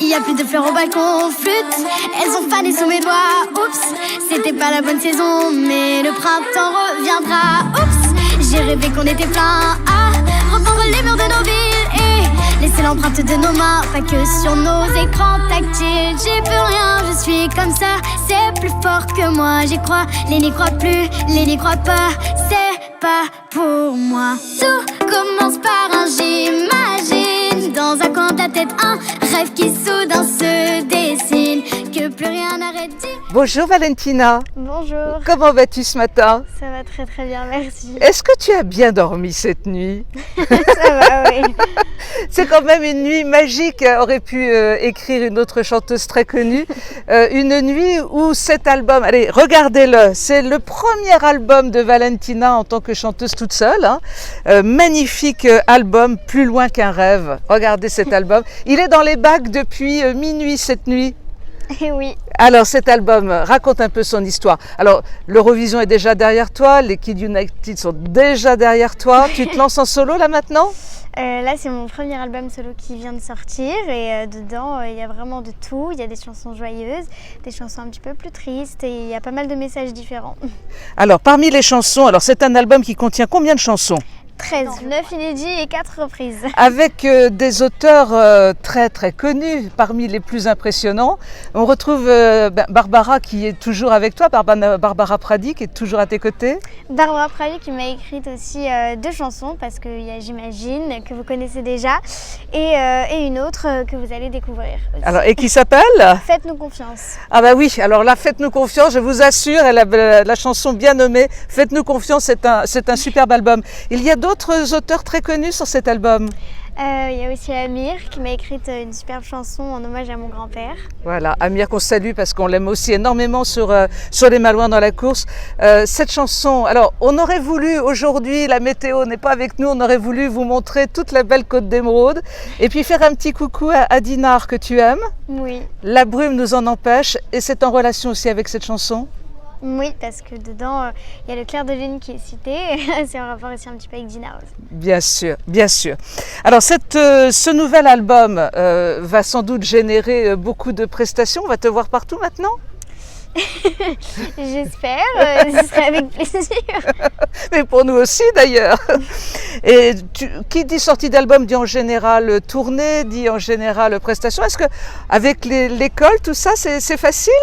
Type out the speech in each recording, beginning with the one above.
Il y a plus de fleurs au balcon, flûte, elles ont fané sous mes doigts. Oups, c'était pas la bonne saison, mais le printemps reviendra. Oups, j'ai rêvé qu'on était plein à repeindre les murs de nos villes et laisser l'empreinte de nos mains, pas que sur nos écrans tactiles. J'ai plus rien, je suis comme ça, c'est plus fort que moi. J'y crois, les n'y croient plus, les n'y croient pas, c'est pas pour moi. Tout commence par un j'imagine, dans un coin de la tête, un rêve qui soudain se dessine, que plus rien n'arrête d'y... Bonjour Valentina. Bonjour. Comment vas-tu ce matin? Ça va très très bien, merci. Est-ce que tu as bien dormi cette nuit? Ça va, oui. C'est quand même une nuit magique, aurait pu écrire une autre chanteuse très connue. Une nuit où cet album, allez, regardez-le, c'est le premier album de Valentina en tant que chanteuse toute seule. Hein. Magnifique album, Plus loin qu'un rêve. Regardez cet album. Il est dans les bacs depuis minuit cette nuit. Et oui. Alors cet album raconte un peu son histoire. Alors l'Eurovision est déjà derrière toi, les Kids United sont déjà derrière toi. Tu te lances en solo là maintenant? Là c'est mon premier album solo qui vient de sortir et dedans il y a vraiment de tout. Il y a des chansons joyeuses, des chansons un petit peu plus tristes et il y a pas mal de messages différents. Alors parmi les chansons, alors c'est un album qui contient combien de chansons? 13, 9 inédits et 4 reprises. Avec des auteurs très très connus, parmi les plus impressionnants. On retrouve Barbara qui est toujours avec toi, Barbara Pravi qui est toujours à tes côtés. Barbara Pravi qui m'a écrit aussi 2 chansons parce qu'il y a J'imagine que vous connaissez déjà et une autre que vous allez découvrir aussi. Alors, et qui s'appelle? Faites-nous confiance. Ah bah oui, alors là, Faites-nous confiance, je vous assure, elle a la chanson bien nommée. Faites-nous confiance, c'est un superbe album. Il y a d'autres auteurs très connus sur cet album. Il y a aussi Amir qui m'a écrit une superbe chanson en hommage à mon grand-père. Voilà, Amir qu'on salue parce qu'on l'aime aussi énormément sur les Malouins dans la course. Cette chanson, alors on aurait voulu aujourd'hui, la météo n'est pas avec nous, on aurait voulu vous montrer toute la belle côte d'Émeraude et puis faire un petit coucou à Dinard que tu aimes. Oui. La brume nous en empêche et c'est en relation aussi avec cette chanson. Oui, parce que dedans, il y a le clair de lune qui est cité, c'est en rapport aussi un petit peu avec Dinard aussi. Bien sûr, bien sûr. Alors ce nouvel album va sans doute générer beaucoup de prestations, on va te voir partout maintenant? J'espère, ce serait avec plaisir. Mais pour nous aussi d'ailleurs. Et qui dit sortie d'album dit en général tournée, dit en général prestation. Est-ce que avec l'école, tout ça, c'est facile?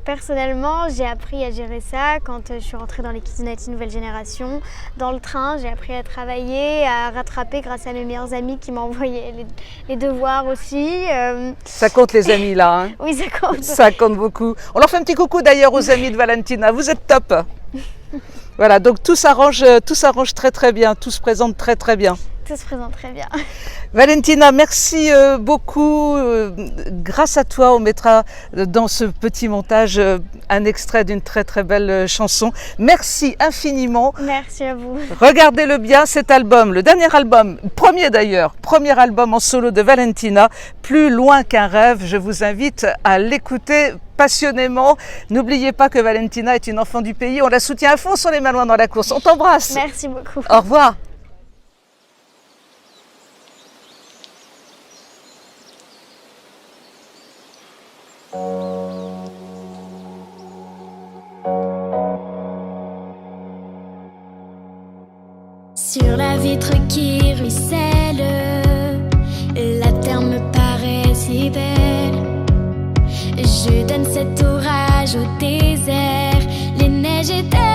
Personnellement, j'ai appris à gérer ça quand je suis rentrée dans les Kids United Nouvelle Génération. Dans le train, j'ai appris à travailler, à rattraper grâce à mes meilleurs amis qui m'envoyaient les devoirs aussi. Ça compte les amis là. Hein? Oui, ça compte. Ça compte beaucoup. On leur fait un petit coucou d'ailleurs aux amis de Valentina. Vous êtes top. Voilà, donc tout s'arrange très très bien, tout se présente très très bien. Tout se présente très bien. Valentina, merci beaucoup. Grâce à toi, on mettra dans ce petit montage un extrait d'une très très belle chanson. Merci infiniment. Merci à vous. Regardez-le bien, cet album, le dernier album, premier album en solo de Valentina, Plus loin qu'un rêve. Je vous invite à l'écouter passionnément. N'oubliez pas que Valentina est une enfant du pays. On la soutient à fond sur les Malouins dans la course. On t'embrasse. Merci beaucoup. Au revoir. Sur la vitre qui ruisselle, la terre me paraît si belle. Je donne cet orage au désert, les neiges étaient